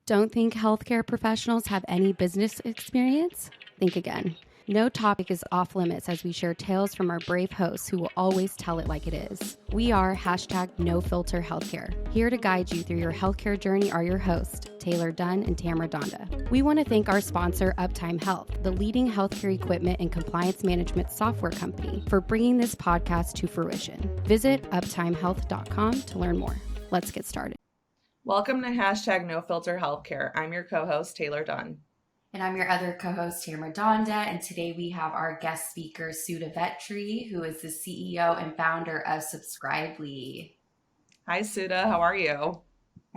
Don't think healthcare professionals have any business experience? Think again. No topic is off limits as we share tales from our brave hosts who will always tell it like it is. We are #NoFilterHealthcare. Here to guide you through your healthcare journey are your hosts, Taylor Dunn and Tamara Donda. We want to thank our sponsor, Uptime Health, the leading healthcare equipment and compliance management software company, for bringing this podcast to fruition. Visit uptimehealth.com to learn more. Let's get started. Welcome to #NoFilterHealthcare. I'm your co-host, Taylor Dunn. And I'm your other co-host, Tamara Donda, and today we have our guest speaker, Sudha Vetri, who is the CEO and founder of Subscribely. Hi, Sudha. How are you?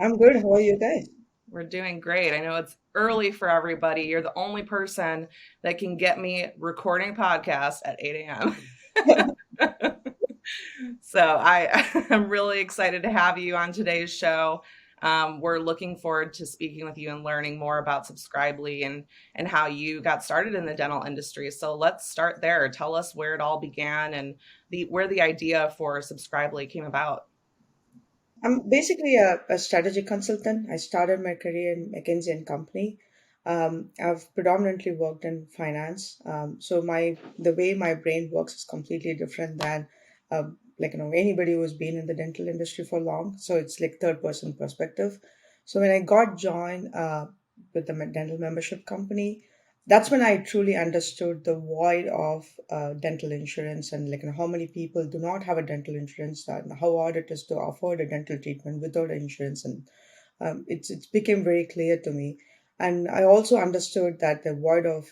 I'm good. How are you guys? We're doing great. I know it's early for everybody. You're the only person that can get me recording podcasts at 8 a.m. So I'm really excited to have you on today's show. We're looking forward to speaking with you and learning more about Subscribely and how you got started in the dental industry. So let's start there. Tell us where it all began and where the idea for Subscribely came about. I'm basically a strategy consultant. I started my career in McKinsey & Company. I've predominantly worked in finance. So the way my brain works is completely different than anybody who's been in the dental industry for long. So it's like third person perspective. So when I got joined with the dental membership company, that's when I truly understood the void of dental insurance and how many people do not have a dental insurance and how hard it is to afford a dental treatment without insurance. And it became very clear to me. And I also understood that the void of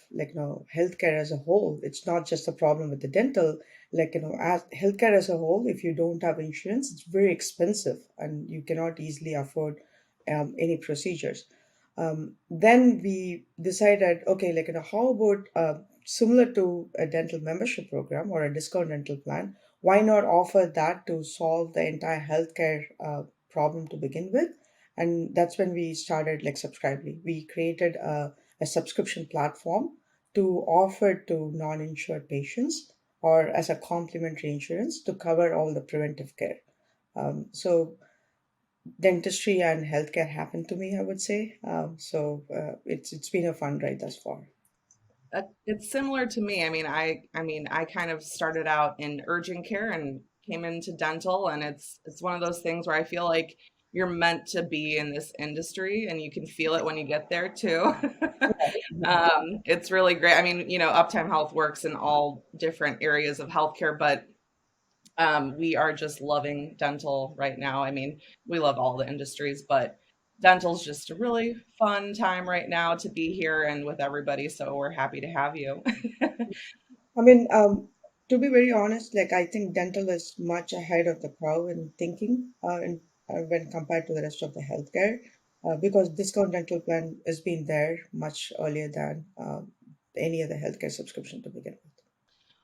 healthcare as a whole, it's not just a problem with the dental, as healthcare as a whole, if you don't have insurance, it's very expensive and you cannot easily afford any procedures. Then we decided, okay, how about similar to a dental membership program or a discount dental plan, why not offer that to solve the entire healthcare problem to begin with? And that's when we started Subscribely. We created a subscription platform to offer to non-insured patients or as a complementary insurance to cover all the preventive care. So dentistry and healthcare happened to me, I would say. It's been a fun ride thus far. It's similar to me. I kind of started out in urgent care and came into dental, and it's one of those things where I feel like you're meant to be in this industry, and you can feel it when you get there too. It's really great. Uptime Health works in all different areas of healthcare, but we are just loving dental right now. We love all the industries, but dental's just a really fun time right now to be here and with everybody. So we're happy to have you. To be very honest, I think dental is much ahead of the curve in thinking when compared to the rest of the healthcare, because discount dental plan has been there much earlier than any other healthcare subscription to begin with.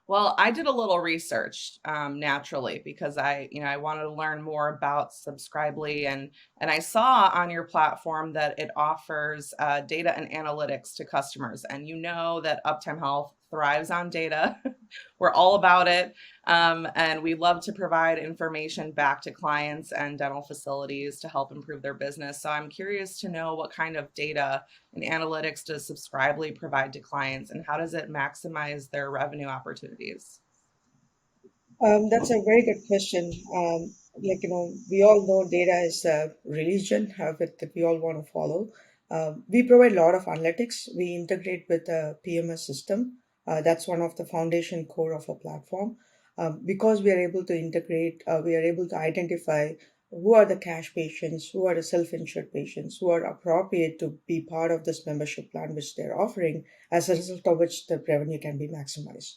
Well, I did a little research naturally because I wanted to learn more about Subscribely, and I saw on your platform that it offers data and analytics to customers, and that Uptime Health thrives on data. We're all about it, and we love to provide information back to clients and dental facilities to help improve their business. So I'm curious to know what kind of data and analytics does Subscribely provide to clients, and how does it maximize their revenue opportunities? That's a very good question. We all know data is a religion that we all want to follow. We provide a lot of analytics. We integrate with a PMS system. That's one of the foundation core of our platform. Because we are able to integrate, we are able to identify who are the cash patients, who are the self-insured patients, who are appropriate to be part of this membership plan which they're offering, as a result of which the revenue can be maximized.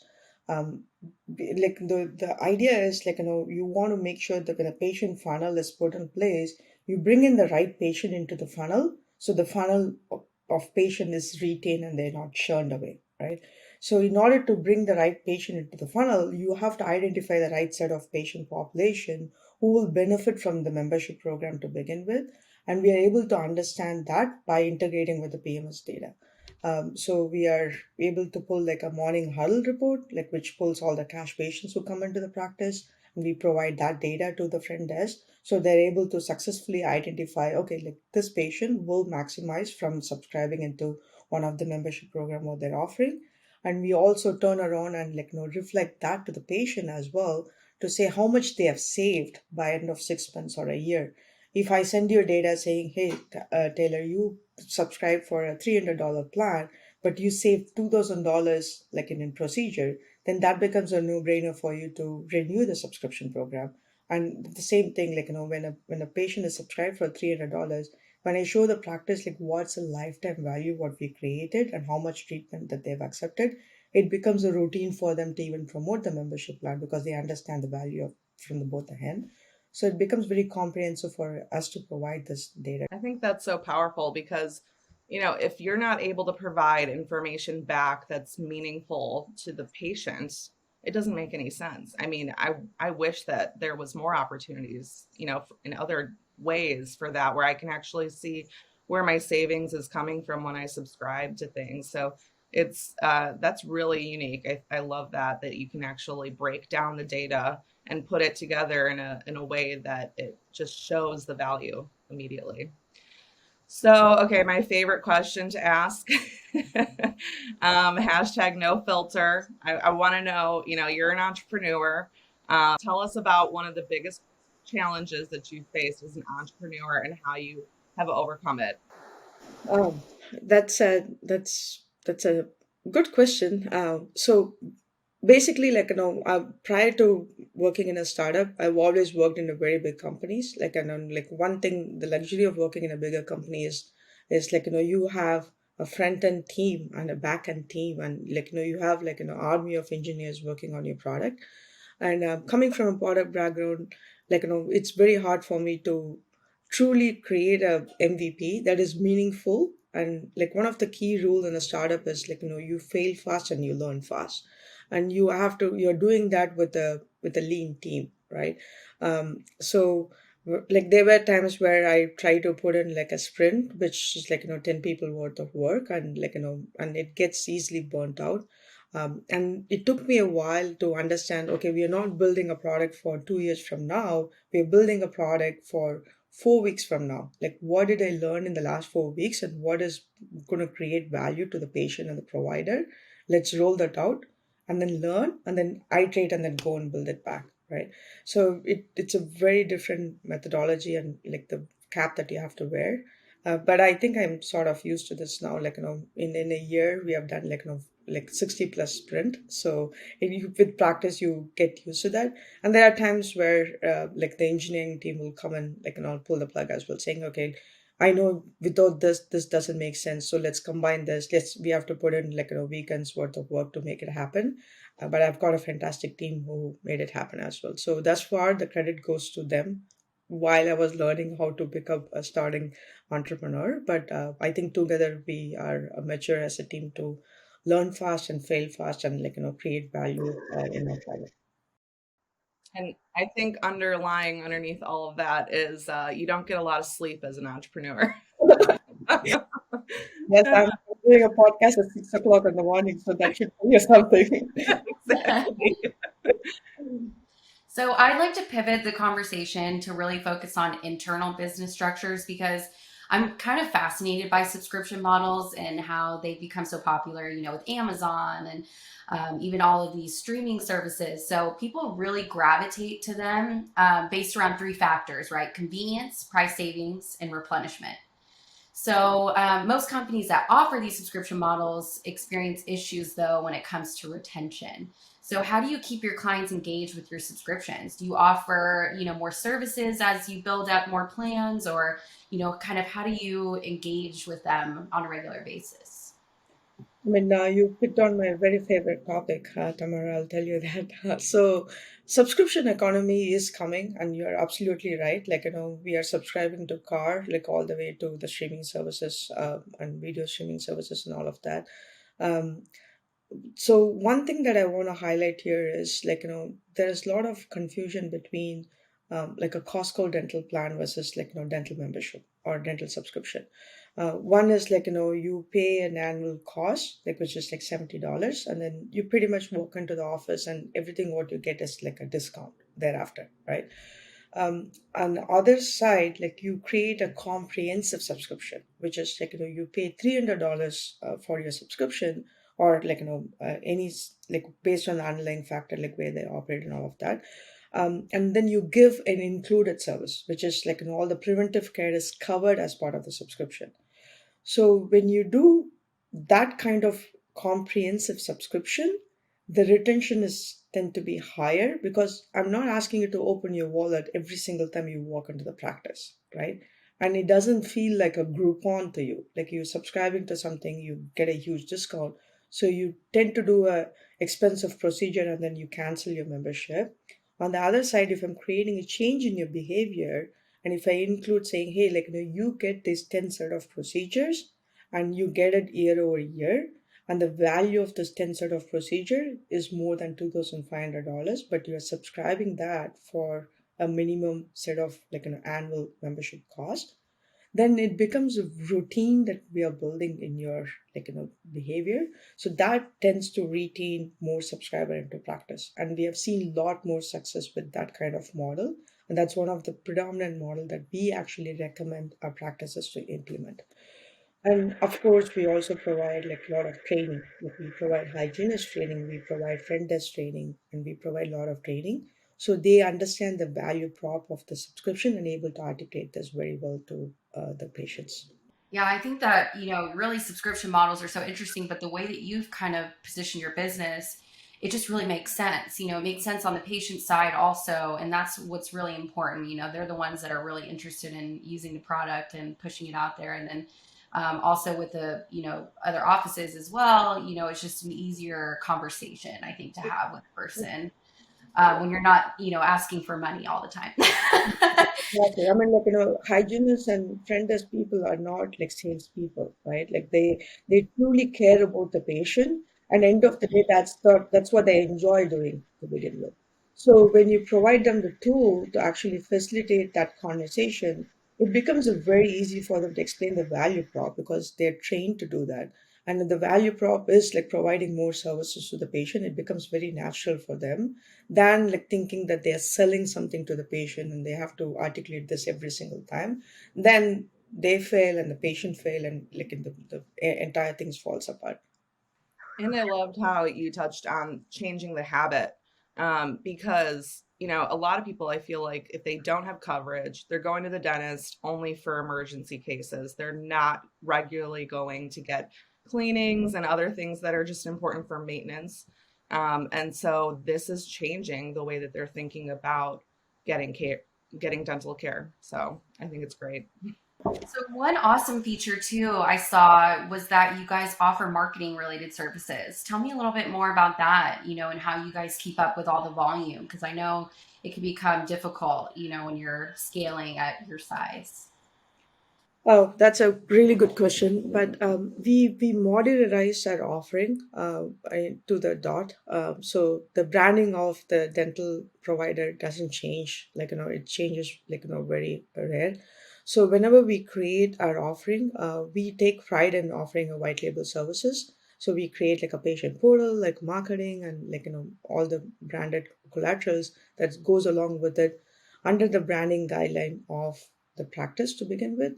The idea is you want to make sure that when a patient funnel is put in place, you bring in the right patient into the funnel, so the funnel of patient is retained and they're not churned away, right? So in order to bring the right patient into the funnel, you have to identify the right set of patient population who will benefit from the membership program to begin with, and we are able to understand that by integrating with the PMS data. So we are able to pull a morning huddle report, which pulls all the cash patients who come into the practice, and we provide that data to the front desk So they're able to successfully identify, okay, like this patient will maximize from subscribing into one of the membership program what they're offering. And we also turn around and reflect that to the patient as well, to say how much they have saved by end of 6 months or a year. If I send you data saying, hey, Taylor, you subscribe for a $300 plan, but you save $2,000 like in procedure, then that becomes a no-brainer for you to renew the subscription program. And the same thing, when a patient is subscribed for $300, when I show the practice like what's a lifetime value, what we created, and how much treatment that they've accepted, it becomes a routine for them to even promote the membership plan because they understand the value of from the both the hand. So it becomes very comprehensive for us to provide this data. I think that's so powerful because, if you're not able to provide information back that's meaningful to the patient, it doesn't make any sense. I mean, I wish that there was more opportunities, in other ways for that, where I can actually see where my savings is coming from when I subscribe to things. So that's really unique. I love that you can actually break down the data and put it together in a way that it just shows the value immediately. So, okay, my favorite question to ask, hashtag no filter. I want to know, you're an entrepreneur. Tell us about one of the biggest challenges that you faced as an entrepreneur and how you have overcome it. Oh, that's a good question. So basically, prior to working in a startup, I've always worked in a very big companies. Like one thing, the luxury of working in a bigger company is you have a front end team and a back end team, and you have army of engineers working on your product. And coming from a product background, it's very hard for me to truly create a MVP that is meaningful. And like one of the key rules in a startup is you fail fast and you learn fast, and you're doing that with a lean team, right? Like there were times where I try to put in like a sprint, which is 10 people worth of work, and and it gets easily burnt out. And it took me a while to understand, okay, we are not building a product for 2 years from now. We're building a product for 4 weeks from now. Like, what did I learn in the last 4 weeks and what is going to create value to the patient and the provider? Let's roll that out and then learn and then iterate and then go and build it back. Right. So it's a very different methodology and like the cap that you have to wear. But I think I'm sort of used to this now. In a year, we have done like 60 plus sprint. So with practice, you get used to that. And there are times where like the engineering team will come and pull the plug as well, saying, okay, I know without this doesn't make sense. So let's combine this. We have to put in weekends worth of work to make it happen. But I've got a fantastic team who made it happen as well. So thus far, the credit goes to them while I was learning how to pick up a starting entrepreneur. But I think together we are mature as a team to learn fast and fail fast and create value in our product. And I think underlying underneath all of that is you don't get a lot of sleep as an entrepreneur. Yes, I'm doing a podcast at 6 o'clock in the morning, so that should tell you something. Exactly. So I'd like to pivot the conversation to really focus on internal business structures because I'm kind of fascinated by subscription models and how they've become so popular, with Amazon and even all of these streaming services. So people really gravitate to them based around three factors, right? Convenience, price savings, and replenishment. So most companies that offer these subscription models experience issues though when it comes to retention. So how do you keep your clients engaged with your subscriptions? Do you offer, more services as you build up more plans or, kind of how do you engage with them on a regular basis? I mean, you picked on my very favorite topic, Tamara. I'll tell you that. So, subscription economy is coming, and you're absolutely right. We are subscribing to car, like all the way to the streaming services and video streaming services and all of that. Um, so one thing that I want to highlight here is there's a lot of confusion between like a Costco dental plan versus dental membership or dental subscription. One is you pay an annual cost which is like $70, and then you pretty much walk into the office and everything what you get is like a discount thereafter, right? On the other side, like you create a comprehensive subscription, which is like, you pay $300 for your subscription, or like, like based on the underlying factor, like where they operate and all of that. And then you give an included service, which is like, all the preventive care is covered as part of the subscription. So when you do that kind of comprehensive subscription, the retention is tend to be higher, because I'm not asking you to open your wallet every single time you walk into the practice, right? And it doesn't feel like a Groupon to you. Like you're subscribing to something, you get a huge discount. So you tend to do a expensive procedure and then you cancel your membership. On the other side, if I'm creating a change in your behavior, and if I include saying, hey, like, you get this 10 set of procedures and you get it year over year, and the value of this 10 set of procedure is more than $2,500, but you're subscribing that for a minimum set of like an annual membership cost, then it becomes a routine that we are building in your like, behavior. So that tends to retain more subscriber into practice, and we have seen a lot more success with that kind of model, and that's one of the predominant model that we actually recommend our practices to implement. And of course, we also provide like a lot of training. Like we provide hygienist training, we provide front desk training, and we provide a lot of training. So they understand the value prop of the subscription and able to articulate this very well to the patients. Yeah, I think that, really subscription models are so interesting, but the way that you've kind of positioned your business, it just really makes sense. It makes sense on the patient side also. And that's what's really important. They're the ones that are really interested in using the product and pushing it out there. And then also with the, other offices as well, it's just an easier conversation, I think, to have with a person when you're not, asking for money all the time. Exactly. I mean, like, hygienists and front desk people are not like salespeople, right? Like they truly care about the patient, and end of the day, that's what they enjoy doing to begin with. So when you provide them the tool to actually facilitate that conversation, it becomes a very easy for them to explain the value prop, because they're trained to do that. And the value prop is like providing more services to the patient. It becomes very natural for them than like thinking that they are selling something to the patient and they have to articulate this every single time. Then they fail and the patient fail, and like the entire things falls apart. And I loved how you touched on changing the habit, because, a lot of people, I feel like if they don't have coverage, they're going to the dentist only for emergency cases. They're not regularly going to get cleanings and other things that are just important for maintenance. And so this is changing the way that they're thinking about getting care, getting dental care. So I think it's great. So one awesome feature too I saw was that you guys offer marketing related services. Tell me a little bit more about that, and how you guys keep up with all the volume, because I know it can become difficult, when you're scaling at your size. Oh, that's a really good question. But we modularized our offering to the dot. So the branding of the dental provider doesn't change. Like, it changes like, very rare. So whenever we create our offering, we take pride in offering a white label services. So we create like a patient portal, like marketing and like, all the branded collaterals that goes along with it under the branding guideline of the practice to begin with.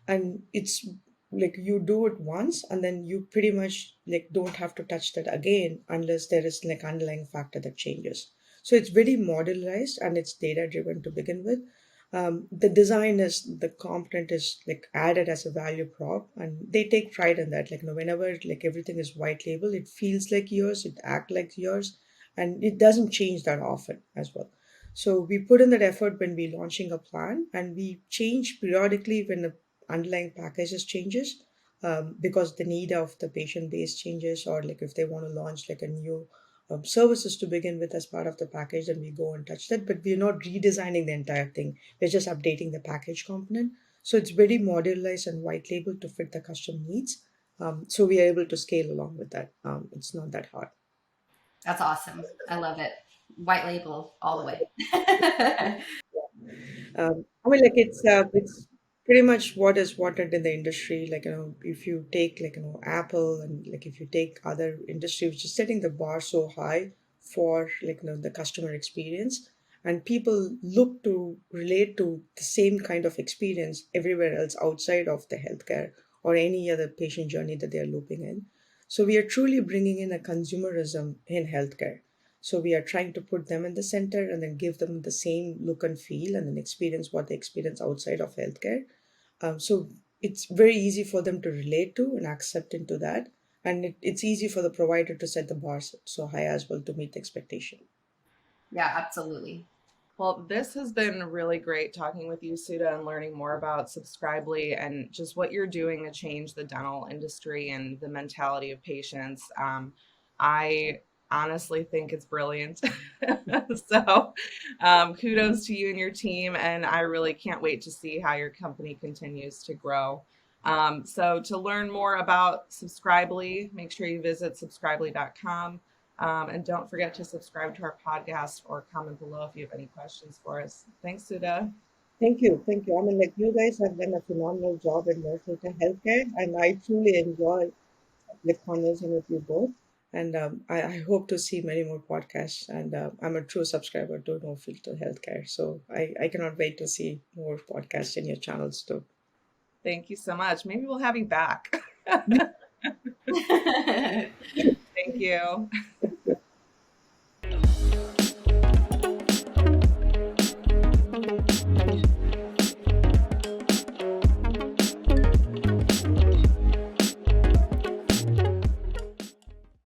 And it's like you do it once and then you pretty much like don't have to touch that again unless there is like underlying factor that changes. So it's very modularized and it's data driven to begin with. The design is the component is like added as a value prop, and they take pride in that, like, whenever like everything is white label, it feels like yours, it act like yours, and it doesn't change that often as well. So we put in that effort when we launching a plan, and we change periodically when the underlying packages changes, because the need of the patient base changes, or like if they want to launch like a new services to begin with as part of the package, then we go and touch that. But we're not redesigning the entire thing. We're just updating the package component. So it's very modularized and white label to fit the custom needs. So we are able to scale along with that. It's not that hard. That's awesome. I love it. White label all the way. I mean, like it's pretty much what is wanted in the industry. Like, if you take like, Apple, and like if you take other industry, which is setting the bar so high for like, the customer experience, And people look to relate to the same kind of experience everywhere else outside of the healthcare or any other patient journey that they are looping in. So we are truly bringing in a consumerism in healthcare. So we are trying to put them in the center and then give them the same look and feel and then experience what they experience outside of healthcare. So it's very easy for them to relate to and accept into that. And it's easy for the provider to set the bar so high as well to meet the expectation. Yeah, absolutely. Well, this has been really great talking with you, Sudha, and learning more about Subscribely and just what you're doing to change the dental industry and the mentality of patients. I honestly think it's brilliant. So, kudos to you and your team. And I really can't wait to see how your company continues to grow. So, to learn more about Subscribely, make sure you visit subscribely.com. And don't forget to subscribe to our podcast or comment below if you have any questions for us. Thanks, Sudha. Thank you. Thank you. I mean, like you guys have done a phenomenal job in nursing to healthcare, and I truly enjoy like conversing with you both. And I hope to see many more podcasts. And I'm a true subscriber to No Filter Healthcare. So I cannot wait to see more podcasts in your channels too. Thank you so much. Maybe we'll have you back. Thank you.